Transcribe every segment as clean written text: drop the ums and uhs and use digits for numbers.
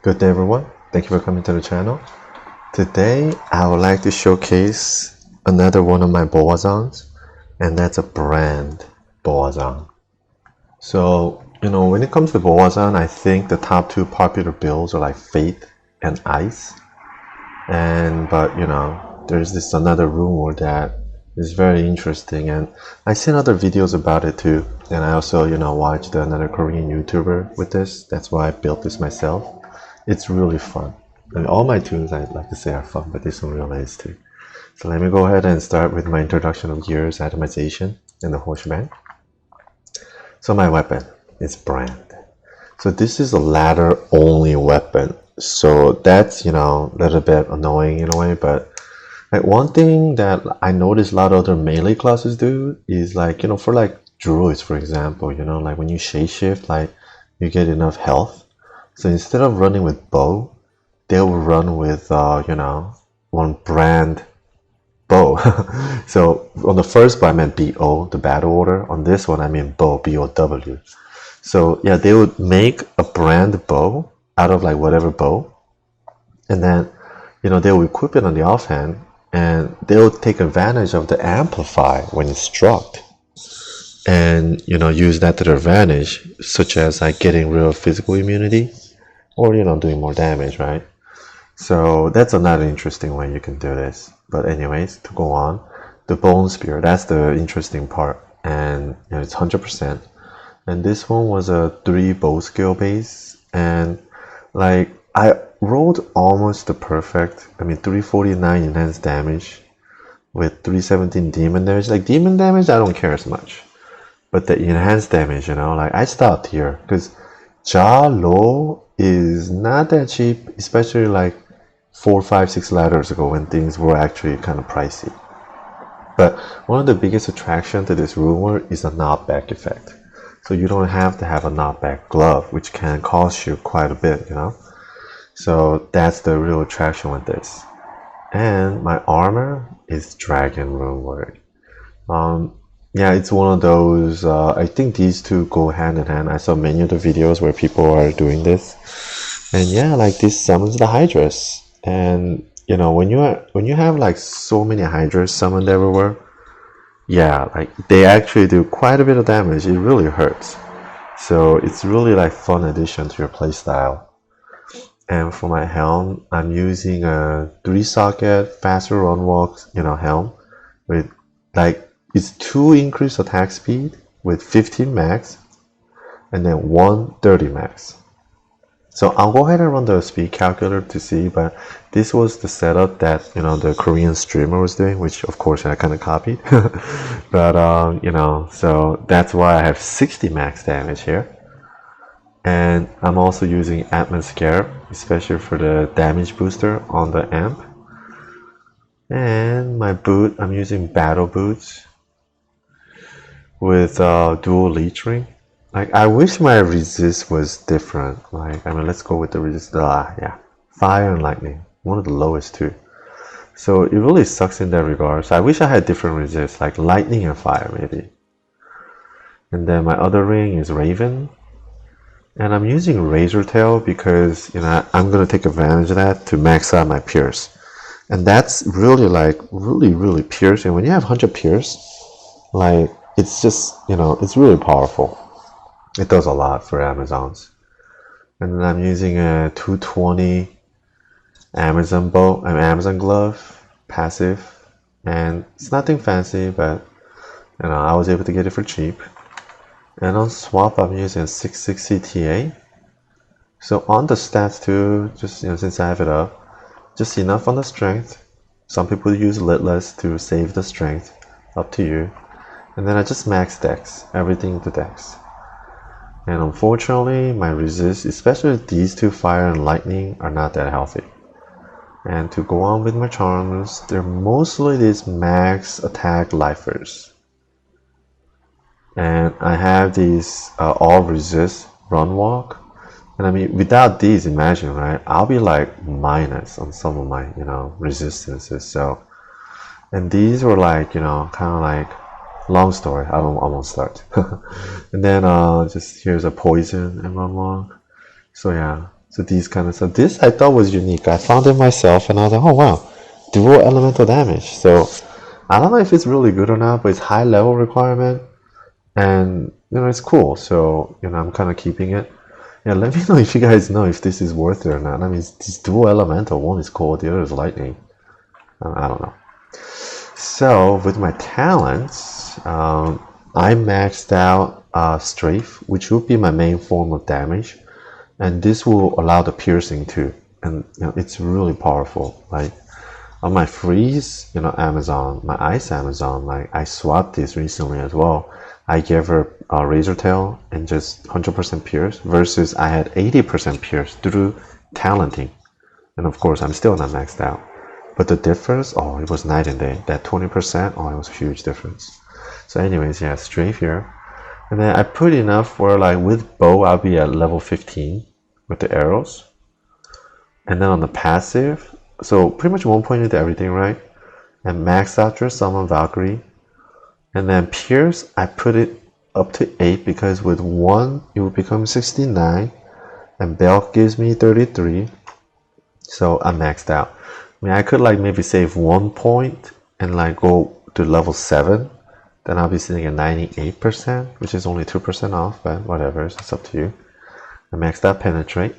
Good day everyone, thank you for coming to the channel. Today I would like to showcase another one of my Bowazons, and that's a brand Bowazon. So, when it comes to Bowazon, I think the top two popular builds are like Faith and Ice. But there's this another rumor that is very interesting, and I've seen other videos about it too. And I also, watched another Korean YouTuber with this. That's why I built this myself. It's really fun. And all my tunes, I like to say, are fun, but this one really is too. So let me go ahead and start with my introduction of gears, itemization, and the whole shebang. So my weapon is brand. So this is a ladder only weapon. So that's, a little bit annoying in a way, but like one thing that I noticed a lot of other melee classes do is like, for like druids, for example, like when you shapeshift, like you get enough health. So instead of running with bow, they will run with, one brand bow. So on the first bow, I meant BO, the battle order. On this one, I mean bow, BOW. So yeah, they would make a brand bow out of like whatever bow. And then, they will equip it on the offhand, and they'll take advantage of the amplify when it's struck. And, use that to their advantage, such as like getting real physical immunity or, doing more damage, right? So that's another interesting way you can do this. But anyways, to go on, the bone spear, that's the interesting part. And it's 100%. And this one was a 3 bow skill base. And like I rolled almost the perfect, 349 enhanced damage with 317 demon damage. Like demon damage, I don't care as much. But the enhanced damage, like I stopped here because Diablo is not that cheap, especially like 4, 5, 6 ladders ago when things were actually kind of pricey. But one of the biggest attractions to this rumor is the knockback effect. So you don't have to have a knockback glove, which can cost you quite a bit, So that's the real attraction with this. And my armor is dragon rune work. Yeah, it's one of those, I think these two go hand in hand. I saw many of the videos where people are doing this. And yeah, like this summons the Hydras. And when you have like so many Hydras summoned everywhere, yeah, like they actually do quite a bit of damage. It really hurts. So it's really like fun addition to your playstyle. And for my helm, I'm using a 3-socket faster run walk, helm with like it's 2 increased attack speed with 15 max and then 130 max. So I'll go ahead and run the speed calculator to see, but this was the setup that the Korean streamer was doing, which of course I kind of copied. But so that's why I have 60 max damage here. And I'm also using Atman Scarab, especially for the damage booster on the amp. And my boot, I'm using battle boots with dual leech ring. Like I wish my resist was different. Like let's go with the resist. Yeah, fire and lightning, one of the lowest too. So it really sucks in that regard. So I wish I had different resist, like lightning and fire maybe. And then my other ring is Raven, and I'm using Razor Tail because I'm gonna take advantage of that to max out my pierce. And that's really like really piercing. When you have 100 pierce, like it's just it's really powerful. It does a lot for Amazons. And then I'm using a 220 Amazon bow, an Amazon glove, passive, and it's nothing fancy, but I was able to get it for cheap. And on swap, I'm using a 660 TA. So on the stats too, just since I have it up, just enough on the strength. Some people use litless to save the strength, up to you. And then I just max dex, everything to dex. And unfortunately, my resist, especially these two fire and lightning, are not that healthy. And to go on with my charms, they're mostly these max attack lifers. And I have these all resist run walk. And without these, imagine, right? I'll be like minus on some of my, resistances. So, and these were like, kind of like, long story, I won't start. And then just here's a poison and run walk. So yeah, So these kind of stuff. This I thought was unique. I found it myself and I was like, oh wow, dual elemental damage. So I don't know if it's really good or not, but it's high level requirement and it's cool. So I'm kind of keeping it. Yeah, let me know if you guys know if this is worth it or not. I mean, this dual elemental, one is cold, the other is lightning. I don't know. So with my talents, I maxed out strafe, which would be my main form of damage, and this will allow the piercing too, and it's really powerful. Like on my freeze, Amazon, my ice Amazon, like I swapped this recently as well. I gave her a razor tail and just 100% pierce versus I had 80% pierce through talenting, and of course I'm still not maxed out. But the difference, oh, it was night and day. That 20%, oh, it was a huge difference. So anyways, yeah, strafe here. And then I put enough where like with bow, I'll be at level 15 with the arrows. And then on the passive, so pretty much one point into everything, right? And max out your summon Valkyrie. And then pierce, I put it up to 8 because with 1, it will become 69. And belt gives me 33. So I'm maxed out. I mean, I could like maybe save 1 point and like go to level 7. Then I'll be sitting at 98%, which is only 2% off, but whatever, it's up to you. I maxed out penetrate.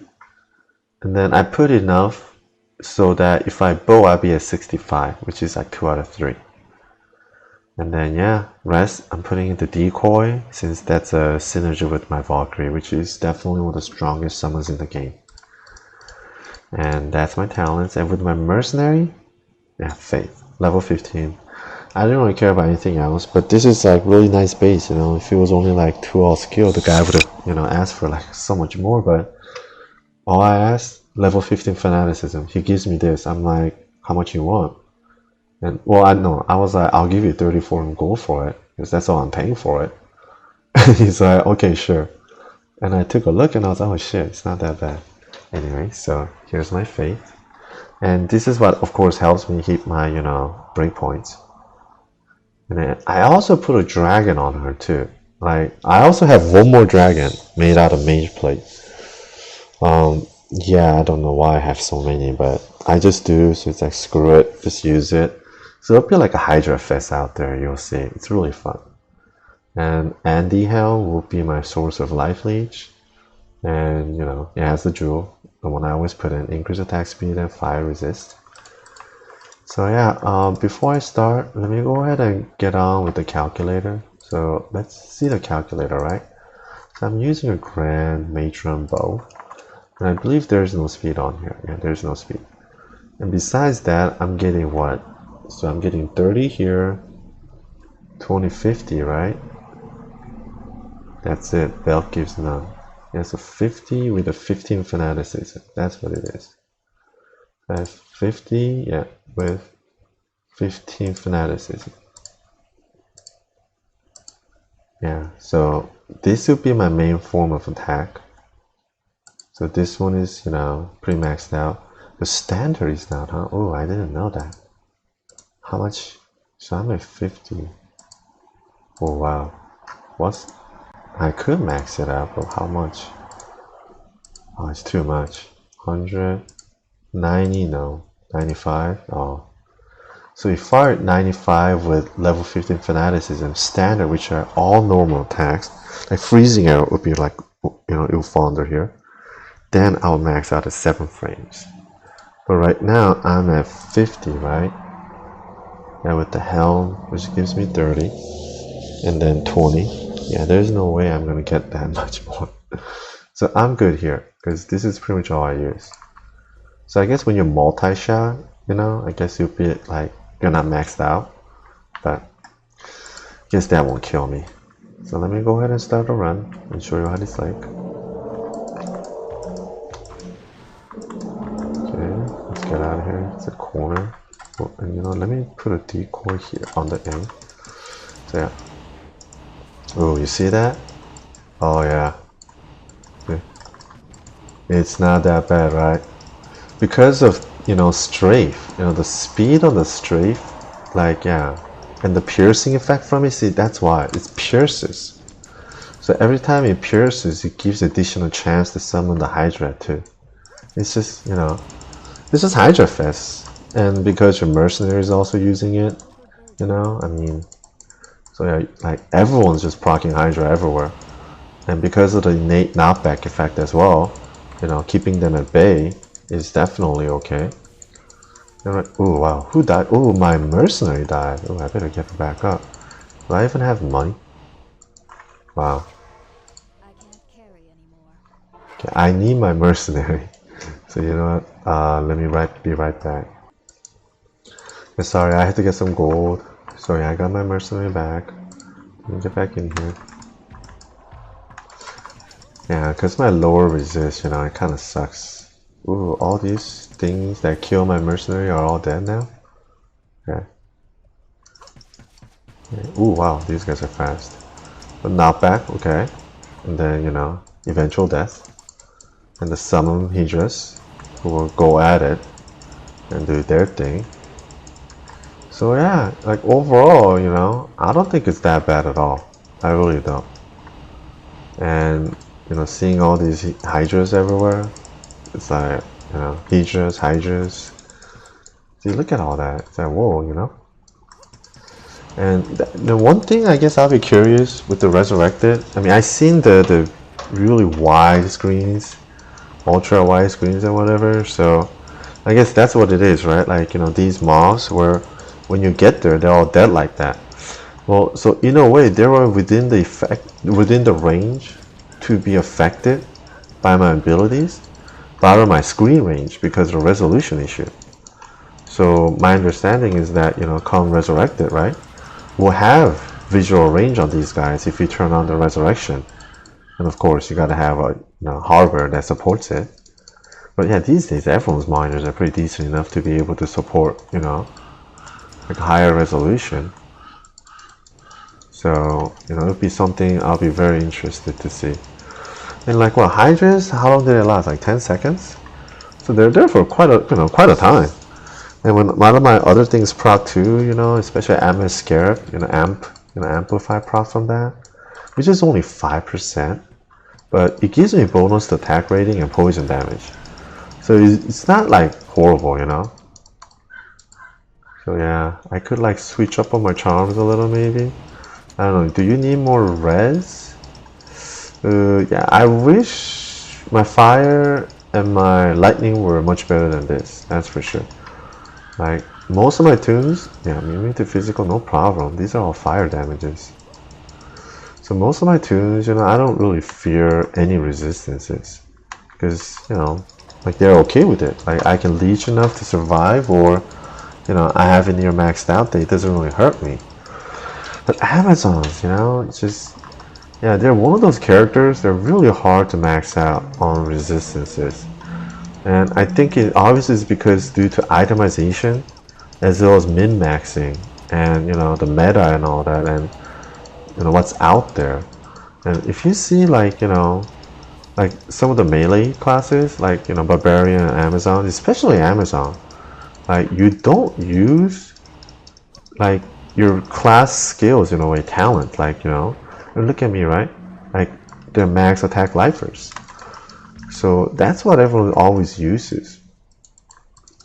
And then I put enough so that if I bow, I'll be at 65, which is like 2 out of 3. And then yeah, rest, I'm putting in the decoy, since that's a synergy with my Valkyrie, which is definitely one of the strongest summons in the game. And that's my talents. And with my Mercenary, yeah, Faith, level 15. I didn't really care about anything else, but this is like really nice base, if it was only like 2 all skill, the guy would have, asked for like so much more, but all I asked, level 15 fanaticism. He gives me this. I'm like, how much you want? And well, I was like, I'll give you 34 and gold for it, because that's all I'm paying for it. And he's like, okay, sure. And I took a look and I was like, oh shit, it's not that bad. Anyway, so here's my faith. And this is what, of course, helps me hit my, breakpoints. And then I also put a dragon on her too. Like, I also have one more dragon made out of mage plate. Yeah, I don't know why I have so many, but I just do, so it's like, screw it, just use it. So it'll be like a Hydra fest out there, you'll see. It's really fun. And Andy Hell will be my source of life leech. And, it has the jewel, the one I always put in, increase attack speed and fire resist. So yeah, before I start, let me go ahead and get on with the calculator. So let's see the calculator, right? So I'm using a Grand Matron bow. And I believe there's no speed on here. Yeah, there's no speed. And besides that, I'm getting what? So I'm getting 30 here, 20, 50, right? That's it. Belt gives none. Yeah, so 50 with a 15 fanaticism. That's what it is. That's 50, yeah, with 15 fanaticism. Yeah, so this would be my main form of attack. So this one is, pretty maxed out. The standard is not, huh? Oh, I didn't know that. How much? So I'm at 50. Oh, wow. What's... I could max it out, but how much? Oh, it's too much. 100, 90, no. 95, oh. So if I fire 95 with level 15 fanaticism, standard, which are all normal attacks, like freezing arrow would be like, it will fall under here. Then I'll max out at 7 frames. But right now I'm at 50, right? And with the helm, which gives me 30, and then 20. Yeah, there's no way I'm gonna get that much more. So I'm good here, because this is pretty much all I use. So I guess when you're multi-shot, I guess you'll be like, you're not maxed out. But I guess that won't kill me. So let me go ahead and start a run and show you what it's like. Okay, let's get out of here. It's a corner. Oh, and let me put a decoy here on the end. So yeah. Oh, you see that? Oh yeah. It's not that bad, right? Because of, strafe, the speed on the strafe, like, yeah, and the piercing effect from it, see, that's why, it pierces. So every time it pierces, it gives additional chance to summon the Hydra too. It's just, you know, it's just Hydra Fest. And because your Mercenary is also using it, you know, I mean, so yeah, like everyone's just proccing Hydra everywhere. And because of the innate knockback effect as well, you know, keeping them at bay is definitely okay. Oh wow, who died? Oh, my Mercenary died. Oh, I better get back up. Do I even have money? Wow. I can't carry anymore. Okay, I need my Mercenary. So you know what? Let me be right back. Sorry, I had to get some gold. Sorry, I got my Mercenary back. Let me get back in here. Yeah, because my lower resist, you know, it kind of sucks. Ooh, all these things that kill my Mercenary are all dead now? Okay. Ooh, wow, these guys are fast. But knockback, okay. And then, you know, eventual death. And the summon Hydras, who will go at it and do their thing. So yeah, like overall, you know, I don't think it's that bad at all. I really don't. And, you know, seeing all these Hydras everywhere, it's like, you know, Hydras. See, look at all that. It's like, whoa, you know? And the one thing I guess I'll be curious with the Resurrected, I mean, I've seen the really wide screens, ultra wide screens and whatever, so I guess that's what it is, right? Like, you know, these mobs where when you get there, they're all dead like that. Well, so in a way, they were within the range to be affected by my abilities, but out of my screen range because of the resolution issue. So my understanding is that, you know, come Resurrected, right, we'll have visual range on these guys if you turn on the Resurrection. And of course, you gotta have a, you know, hardware that supports it. But yeah, these days, everyone's monitors are pretty decent enough to be able to support, you know, like higher resolution. So, you know, it'll be something I'll be very interested to see. And like, what, Hydras, how long did it last? Like 10 seconds? So they're there for quite a time. And when a lot of my other things proc too, you know, especially Amp Scarab, you know, amplify proc from that, which is only 5%, but it gives me bonus to attack rating and poison damage. So it's not like horrible, you know. So yeah, I could like switch up on my charms a little maybe. I don't know, do you need more res? Yeah, I wish my fire and my lightning were much better than this, that's for sure. Like, most of my tunes, yeah, immune to physical, no problem. These are all fire damages. So most of my tunes, you know, I don't really fear any resistances. Because, you know, like they're okay with it. Like, I can leech enough to survive, or, you know, I have it near maxed out that it doesn't really hurt me. But Amazons, you know, it's just, yeah, they're one of those characters, they're really hard to max out on resistances. And I think it obviously is because due to itemization, as well as min-maxing, and, you know, the meta and all that, and, you know, what's out there. And if you see, like, you know, like some of the melee classes, like, you know, Barbarian and Amazon, especially Amazon, like, you don't use, like, your class skills in a way, talent, like, you know, and look at me, right? Like, they're max attack lifers. So that's what everyone always uses.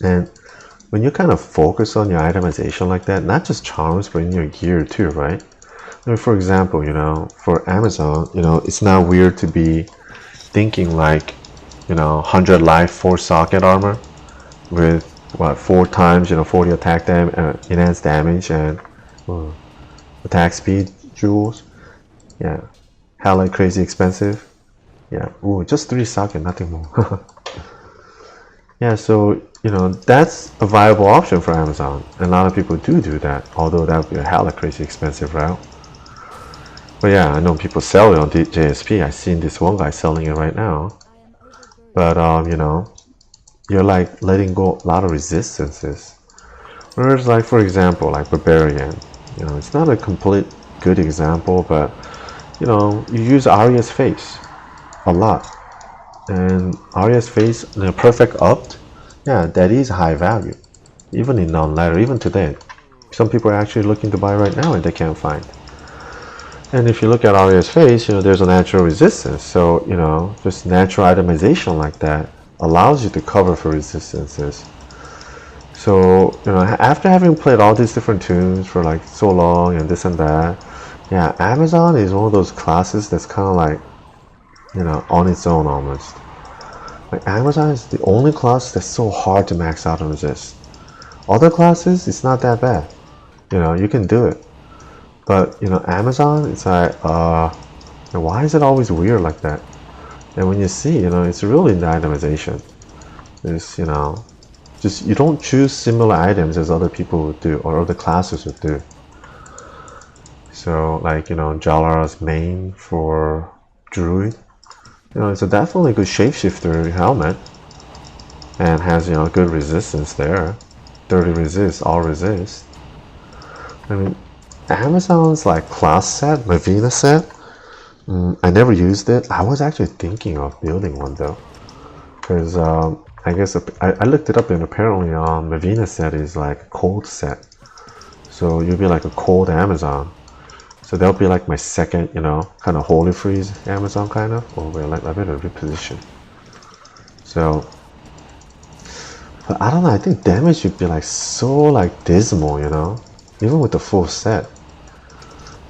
And when you kind of focus on your itemization like that, not just charms, but in your gear too, right? I mean, for example, you know, for Amazon, you know, it's not weird to be thinking like, you know, 100 life, 4 socket armor with, what, 4 times, you know, 40 attack enhanced damage and attack speed jewels. Yeah. Hell, like crazy expensive. Yeah, ooh, just 3 socket, nothing more. Yeah, so, you know, that's a viable option for Amazon. And a lot of people do that, although that would be a hella crazy expensive route. But yeah, I know people sell it on JSP. I've seen this one guy selling it right now. But, you know, you're like letting go a lot of resistances. Whereas, like, for example, like Barbarian, you know, it's not a complete good example, but, you know, you use Arya's face a lot. And Arya's face, the perfect upped, yeah, that is high value. Even in non-ladder, even today. Some people are actually looking to buy right now and they can't find. And if you look at Arya's face, you know, there's a natural resistance. So, you know, just natural itemization like that allows you to cover for resistances. So, you know, after having played all these different tunes for like so long and this and that, yeah, Amazon is one of those classes that's kind of like, you know, on its own almost. Like Amazon is the only class that's so hard to max out and resist. Other classes, it's not that bad. You know, you can do it. But, you know, Amazon, it's like, why is it always weird like that? And when you see, you know, it's really the itemization. It's, you know, just you don't choose similar items as other people would do or other classes would do. So, like, you know, Jalara's main for Druid, you know, it's a definitely good shapeshifter helmet and has, you know, good resistance there. 30 resist, all resist. I mean, Amazon's like class set, Mavina set, I never used it. I was actually thinking of building one though, because I guess I looked it up and apparently Mavina set is like a cold set, so you'll be like a cold Amazon. So that'll be like my second, you know, kind of holy freeze Amazon kind of. Oh wait, I better reposition. So, but I don't know. I think damage would be like so like dismal, you know, even with the full set.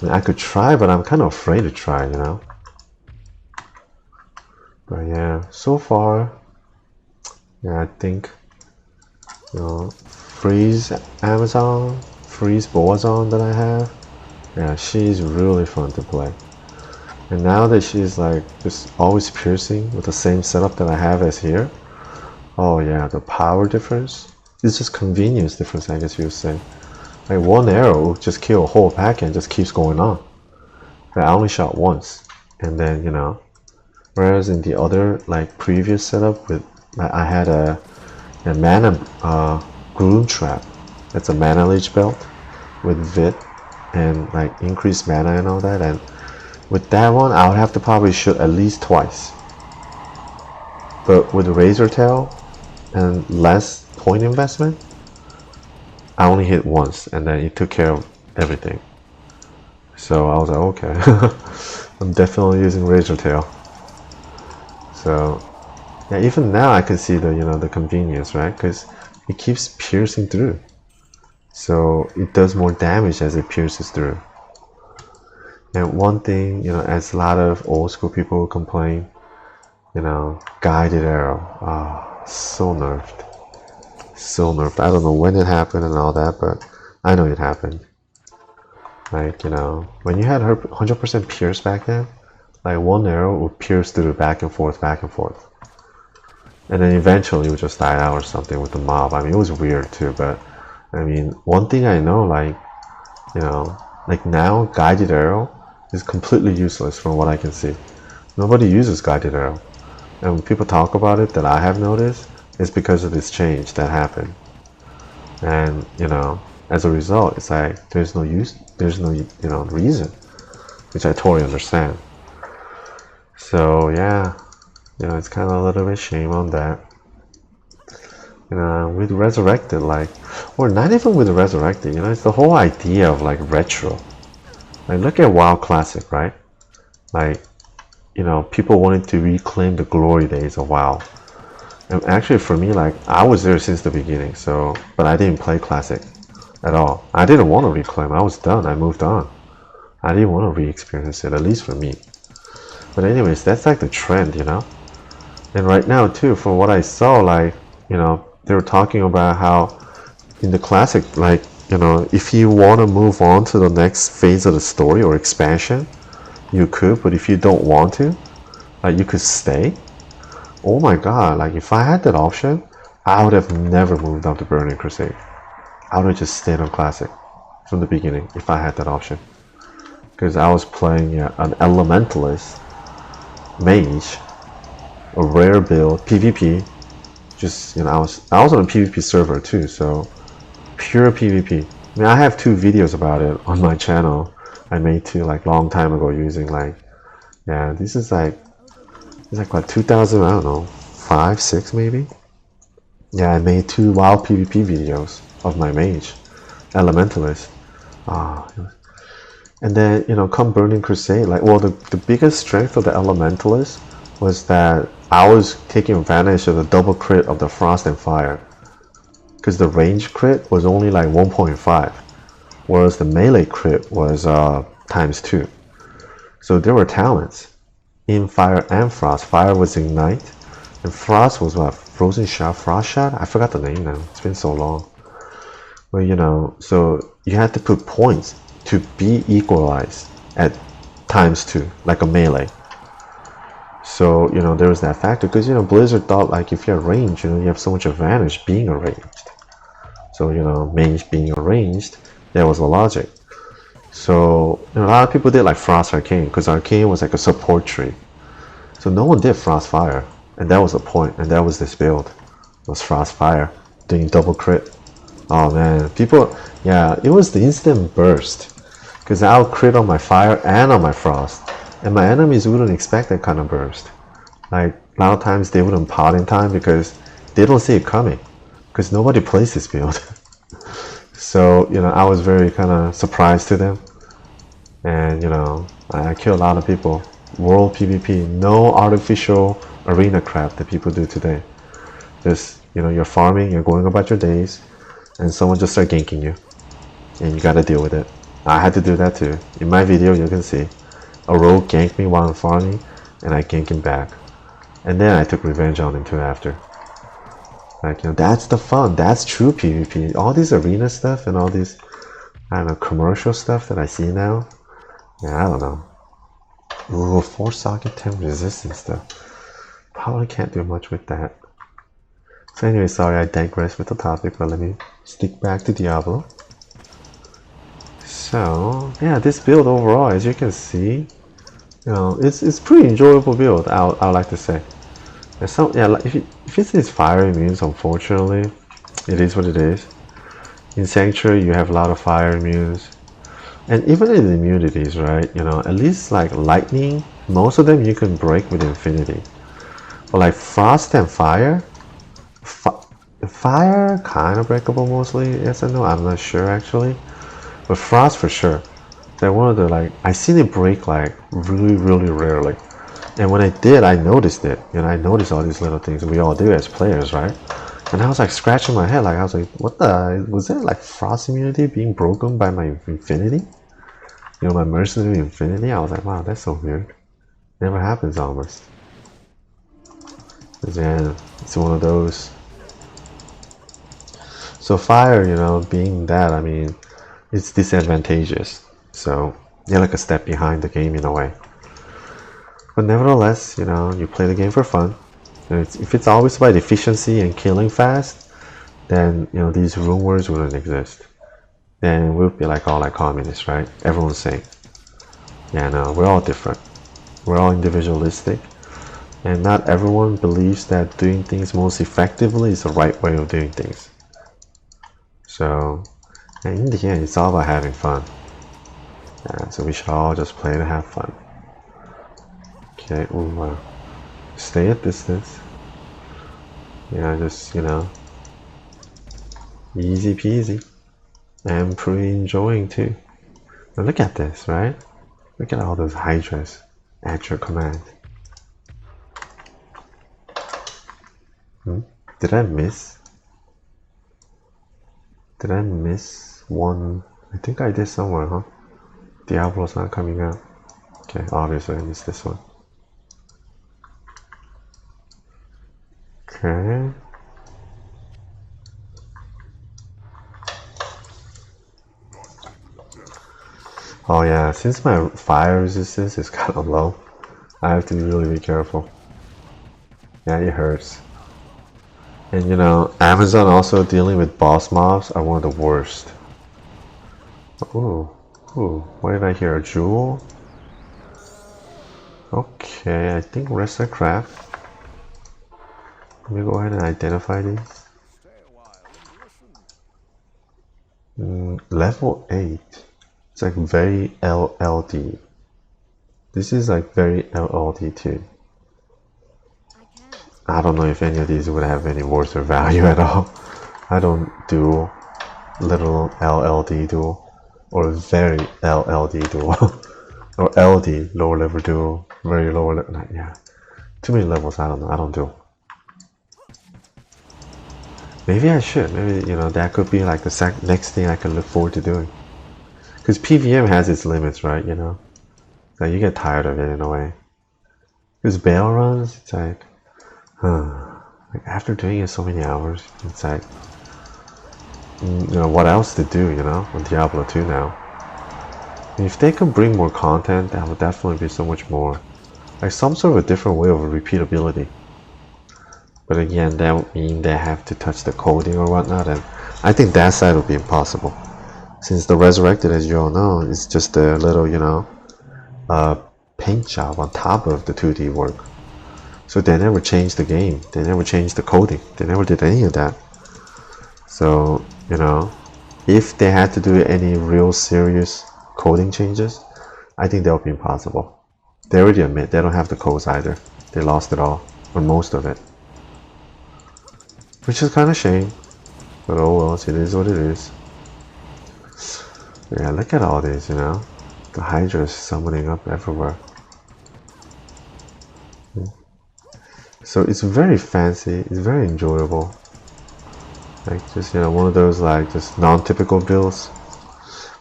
I mean, I could try, but I'm kind of afraid to try, you know. But yeah, so far, yeah, I think, you know, freeze Amazon, freeze Bowazon that I have, yeah, she's really fun to play. And now that she's like just always piercing with the same setup that I have as here, oh yeah, the power difference, it's just convenience difference, I guess you would say. Like one arrow will just kill a whole pack and just keeps going on. But I only shot once, and then, you know, whereas in the other like previous setup with I had a mana groom trap. That's a mana leech belt with Vit and like increased mana and all that, and with that one I would have to probably shoot at least twice. But with Razor Tail and less point investment, I only hit once and then it took care of everything. So I was like, okay, I'm definitely using Razor Tail. So yeah, even now I can see the, you know, the convenience, right? Because it keeps piercing through, so it does more damage as it pierces through. And one thing, you know, as a lot of old school people complain, you know, guided arrow, so nerfed, so nerfed. I don't know when it happened and all that, but I know it happened. Like, you know, when you had 100% pierce back then, like one arrow would pierce through back and forth, and then eventually it would just die out or something with the mob. I mean, it was weird too, but I mean, one thing I know, like, you know, like now guided arrow is completely useless from what I can see. Nobody uses guided arrow, and when people talk about it that I have noticed, it's because of this change that happened. And, you know, as a result, it's like there's no use, there's no, you know, reason, which I totally understand. So yeah, you know, it's kind of a little bit shame on that. You know, with Resurrected, like, or not even with Resurrected, you know, it's the whole idea of like retro. Like, look at WoW Classic, right? Like, you know, people wanted to reclaim the glory days of WoW. And actually for me, like, I was there since the beginning, so, but I didn't play Classic at all. I didn't want to reclaim, I was done, I moved on. I didn't want to re-experience it, at least for me. But anyways, that's like the trend, you know? And right now too, from what I saw, like, you know, they were talking about how in the Classic, like, you know, if you want to move on to the next phase of the story or expansion, you could, but if you don't want to, like, you could stay. Oh my god, like, if I had that option, I would have never moved up to Burning Crusade. I would have just stayed on Classic from the beginning if I had that option. Because I was playing an Elementalist, Mage, a rare build, PvP. Just, you know, I was on a PvP server too, so pure PvP. I mean, I have 2 videos about it on my channel. I made 2 like long time ago using like, yeah, this is like, it's like what, 2000, I don't know, 5, 6 maybe. Yeah, I made 2 WoW PvP videos of my mage, Elementalist. And then, you know, come Burning Crusade, like, well, the biggest strength of the Elementalist was that I was taking advantage of the double crit of the Frost and Fire. Because the range crit was only like 1.5, whereas the melee crit was times 2. So there were talents in Fire and Frost. Fire was Ignite, and Frost was what? Frozen Shot, Frost Shot? I forgot the name now. It's been so long. Well, you know, so you had to put points to be equalized at times 2, like a melee. So, you know, there was that factor because, you know, Blizzard thought like if you're ranged, you know, you have so much advantage being arranged. So, you know, mage being arranged, that was the logic. So, you know, a lot of people did like Frost Arcane because Arcane was like a support tree. So no one did Frost Fire, and that was the point, and that was this build, was Frost Fire, doing double crit. Oh man, people, yeah, it was the instant burst. Because I would crit on my Fire and on my Frost. And my enemies wouldn't expect that kind of burst. Like, a lot of times they wouldn't pot in time because they don't see it coming. Because nobody plays this build. So, you know, I was very kind of surprised to them. And, you know, I killed a lot of people. World PvP, no artificial arena crap that people do today. Just, you know, you're farming, you're going about your days, and someone just start ganking you. And you gotta deal with it. I had to do that too. In my video, you can see a rogue ganked me while I'm farming, and I gank him back. And then I took revenge on him too after. Like, you know, that's the fun. That's true PvP. All this arena stuff and all this, I don't know, commercial stuff that I see now. Yeah, I don't know. Ooh, 4 socket 10 resistance stuff. Probably can't do much with that. So anyway, sorry I digress with the topic, but let me stick back to Diablo. So yeah, this build overall, as you can see, you know, it's pretty enjoyable build. I would like to say. There's some, yeah, like if it's these fire immunes, unfortunately, it is what it is. In Sanctuary, you have a lot of fire immunes, and even in immunities, right? You know, at least like lightning, most of them you can break with infinity. But like frost and fire, fire kind of breakable mostly. Yes and no, I'm not sure actually. But frost for sure. They're one of the, like, I seen it break like really rarely. And when I did, I noticed it. You know, I noticed all these little things we all do as players, right? And I was like scratching my head, like I was like, what the, was there like frost immunity being broken by my infinity? You know, my mercenary infinity? I was like, wow, that's so weird. Never happens almost. Yeah, it's one of those. So fire, you know, being that, I mean, it's disadvantageous. So you're like a step behind the game in a way. But nevertheless, you know, you play the game for fun. If it's always about efficiency and killing fast, then, you know, these rumors wouldn't exist. Then we'll be like all like communists, right? Everyone's saying, yeah, no, we're all different. We're all individualistic. And not everyone believes that doing things most effectively is the right way of doing things. So, and in the end, it's all about having fun. Yeah, so we should all just play to have fun. Okay, ooh, stay at distance. Yeah, just, you know, easy peasy. I'm pretty enjoying too. Now look at this, right? Look at all those Hydras at your command. Did I miss? Did I miss one? I think I did somewhere, huh? Diablo's not coming out. Okay, obviously I missed this one. Okay. Oh yeah, since my fire resistance is kind of low, I have to really be careful. Yeah, it hurts. And you know, Amazon also dealing with boss mobs are one of the worst. Ooh, what did I hear? A jewel? Okay, I think rest of craft. Let me go ahead and identify these. Level 8. It's like very LLD. This is like very LLD too. I don't know if any of these would have any worth or value at all. I don't do little LLD duel or very LLD duel or LD lower level duel, very lower level. Yeah, Too many levels, I don't know. I don't do. Maybe I should. Maybe, you know, that could be like the next thing I can look forward to doing. Because PVM has its limits, right? You know? So you get tired of it in a way. Because bail runs, it's like, like after doing it so many hours, it's like, you know, what else to do, you know, on Diablo 2 now. And if they could bring more content, that would definitely be so much more. Like some sort of a different way of repeatability. But again, that would mean they have to touch the coding or whatnot, and I think that side would be impossible. Since the Resurrected, as you all know, is just a little, you know, paint job on top of the 2D work. So they never changed the game, they never changed the coding, they never did any of that. So, you know, if they had to do any real serious coding changes, I think that would be impossible. They already admit they don't have the codes either. They lost it all, or most of it. Which is kind of shame, but oh well, it is what it is. Yeah, look at all these, you know. The Hydra is summoning up everywhere. So it's very fancy, it's very enjoyable. Like just, you know, one of those like just non-typical builds.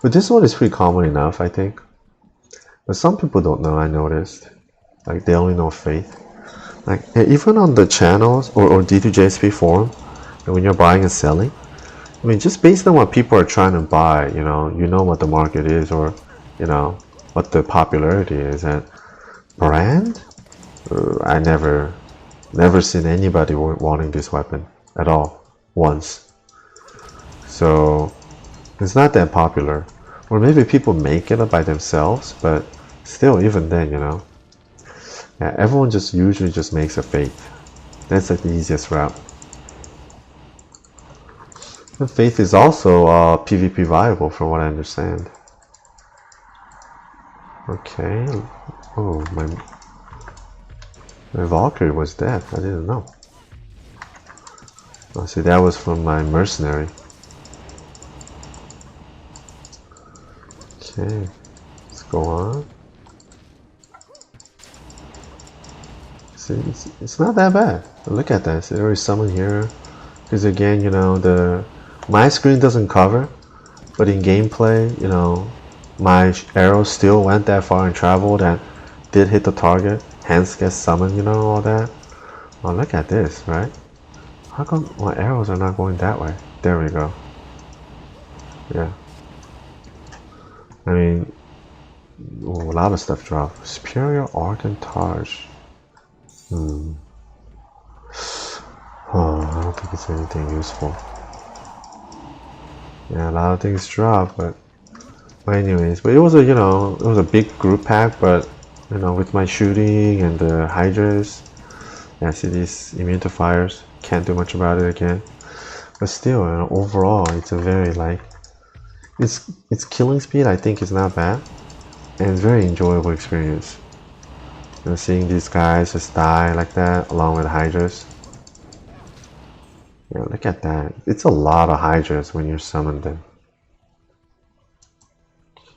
But this one is pretty common enough, I think. But some people don't know, I noticed. Like they only know Faith. Like even on the channels or D2JSP forum, when you're buying and selling, I mean, just based on what people are trying to buy, you know what the market is, or you know what the popularity is. And brand, I never seen anybody wanting this weapon at all once. So it's not that popular, or maybe people make it by themselves, but still, even then, you know, yeah, everyone just usually just makes a Faith. That's like the easiest route. And Faith is also PvP viable, from what I understand. Okay. Oh, my Valkyrie was dead. I didn't know. Oh, see, that was from my Mercenary. Okay, let's go on. See, it's not that bad. Look at this. It already summoned here. Because again, you know, my screen doesn't cover, but in gameplay, you know, my arrow still went that far and traveled and did hit the target, hence gets summoned, you know, all that. Oh, look at this, right? How come my arrows are not going that way? There we go. Yeah. I mean, a lot of stuff dropped. Superior Arc Targe. Oh, I don't think it's anything useful. Yeah, a lot of things dropped, but anyways, but it was a, you know, it was a big group pack, but you know, with my shooting and the Hydras, yeah, see these immune to fires, can't do much about it again. But still, you know, overall, it's a very like, its killing speed I think is not bad, and it's a very enjoyable experience. You know, seeing these guys just die like that along with Hydras. Yeah, look at that. It's a lot of Hydras when you summon them.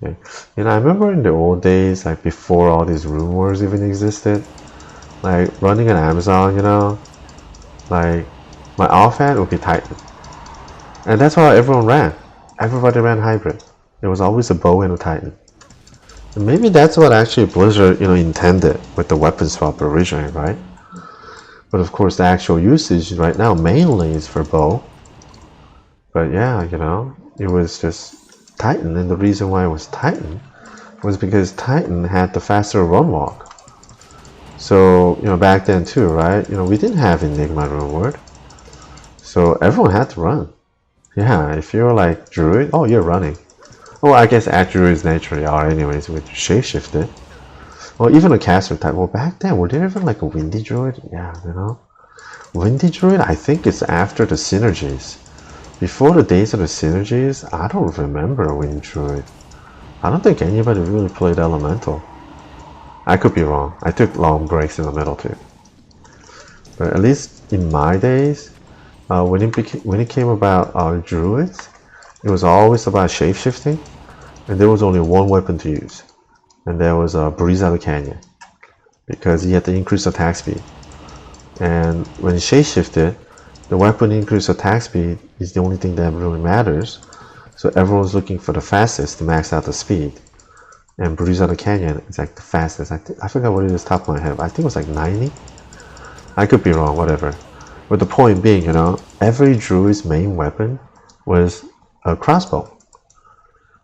Okay. You know, I remember in the old days, like before all these rune wars even existed, like running an Amazon, you know, like my offhand would be Titan. And that's how everyone ran. Everybody ran hybrid. There was always a bow and a Titan. And maybe that's what actually Blizzard, you know, intended with the weapon swap originally, right? But of course the actual usage right now mainly is for bow. But yeah, you know, it was just Titan, and the reason why it was Titan was because Titan had the faster run walk. So, you know, back then too, right? You know, we didn't have Enigma rune word. So everyone had to run. Yeah, if you're like Druid, oh, you're running. Oh, I guess at Druids naturally are anyways, with shapeshifted. Well, even a caster type. Well, back then, were there even like a Windy Druid? Yeah, you know. Windy Druid, I think it's after the synergies. Before the days of the synergies, I don't remember a Windy Druid. I don't think anybody really played Elemental. I could be wrong. I took long breaks in the middle too. But at least in my days, when it came about Druids, it was always about shapeshifting, and there was only one weapon to use, and that was Breeze out of the Canyon, because he had to increase attack speed. And when you shapeshifted, the weapon increase attack speed is the only thing that really matters. So everyone's looking for the fastest to max out the speed. And Breeze out of Canyon is like the fastest. I forgot what it is top of my head. I think it was like 90. I could be wrong, whatever. But the point being, you know, every druid's main weapon was a crossbow.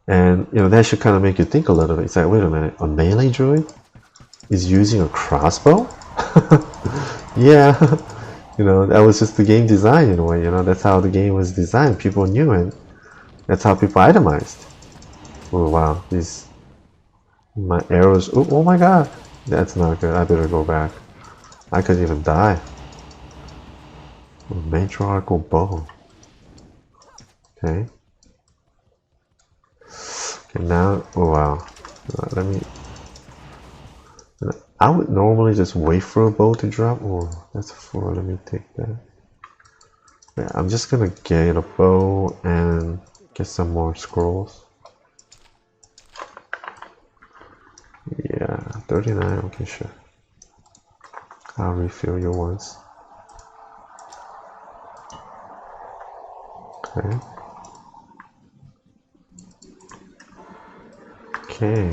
And, you know, that should kind of make you think a little bit. It's like, wait a minute, a melee druid is using a crossbow? Yeah, you know, that was just the game design in a way, you know, that's how the game was designed. People knew it. That's how people itemized. Oh, wow, these, my arrows, oh my god. That's not good, I better go back. I could even die. Matriarchal bow. Okay. Okay, now, oh wow. Let me, I would normally just wait for a bow to drop. Oh, that's a 4, let me take that. Yeah, I'm just gonna get a bow and get some more scrolls. Yeah, 39, okay, sure. I'll refill your ones. Okay. Okay.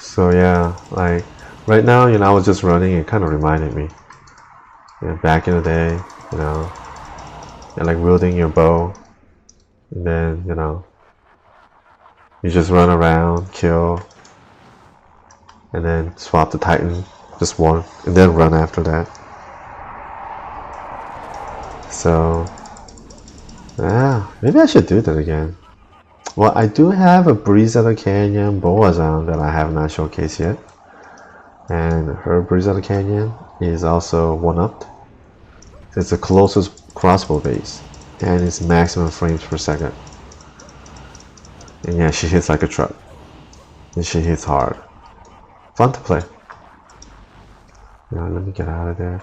So yeah, like right now, you know, I was just running, it kind of reminded me. You know, back in the day, you know, and like wielding your bow, and then, you know, you just run around, kill, and then swap the Titan, just one, and then run after that. So, yeah, maybe I should do that again. Well, I do have a Breeze of the Canyon Bowazon that I have not showcased yet. And her Breeze of the Canyon is also 1-upped. It's the closest crossbow base, and it's maximum frames per second. And yeah, she hits like a truck. And she hits hard. Fun to play. Now let me get out of there.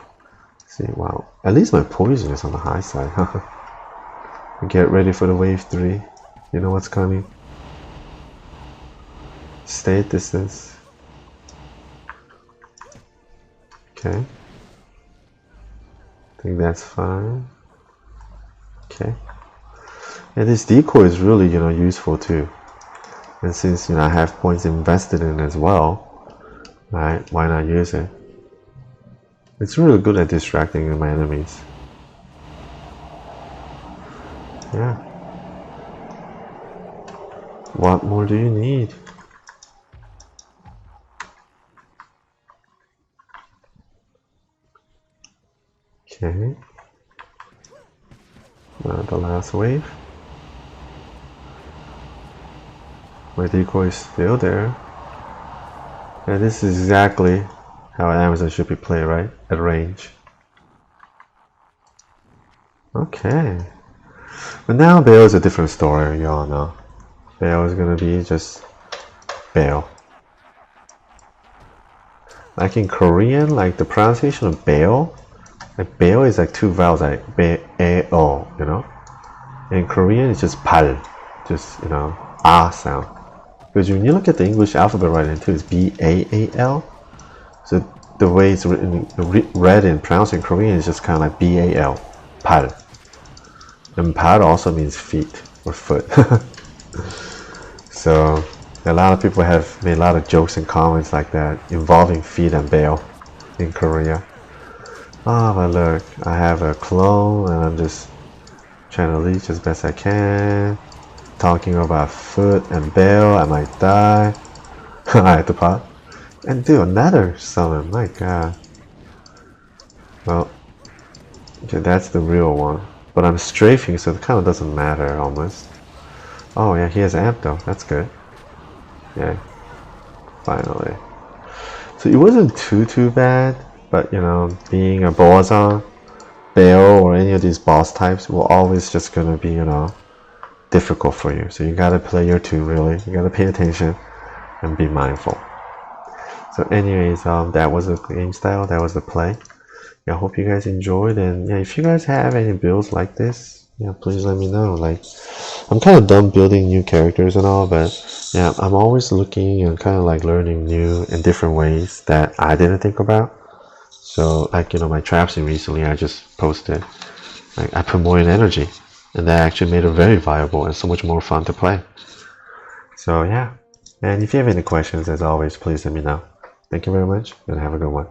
See, wow. At least my poison is on the high side. Get ready for the wave 3. You know what's coming. Stay at distance. Okay. I think that's fine. Okay. And this decoy is really, you know, useful too. And since, you know, I have points invested in as well, right? Why not use it? It's really good at distracting my enemies. Yeah. What more do you need? Okay. The last wave. My decoy is still there. And this is exactly how Amazon should be played, right? At range. Okay. But now Bale is a different story, y'all know. Bale is gonna be just Bale. Like in Korean, like the pronunciation of Bale, like Bale is like 2 vowels, like B-A-O, you know? In Korean, it's just pal, just, you know, ah sound. Because when you look at the English alphabet right now too, it's B-A-A-L. So the way it's written, read and pronounced in Korean is just kind of like B-A-L, pal. And pal also means feet or foot. So a lot of people have made a lot of jokes and comments like that involving feet and Bale in Korea. Oh, but look, I have a clone and I'm just trying to leech as best I can. Talking about foot and Bale, I might die. I had to pop. And do another summon, my god. Well, okay, that's the real one. But I'm strafing, so it kind of doesn't matter almost. Oh yeah, he has amp though, that's good. Yeah, finally. So it wasn't too bad, but you know, being a Bowazon, Bale, or any of these boss types will always just gonna be, you know, difficult for you. So you gotta play your tune really. You gotta pay attention and be mindful. So anyways, that was the game style, that was the play. Yeah, I hope you guys enjoyed, and yeah, if you guys have any builds like this, yeah, please let me know. Like, I'm kind of done building new characters and all, but yeah, I'm always looking and kind of like learning new and different ways that I didn't think about. So, like, my trapsing recently, I just posted, like, I put more in energy, and that actually made it very viable and so much more fun to play. So, yeah. And if you have any questions, as always, please let me know. Thank you very much, and have a good one.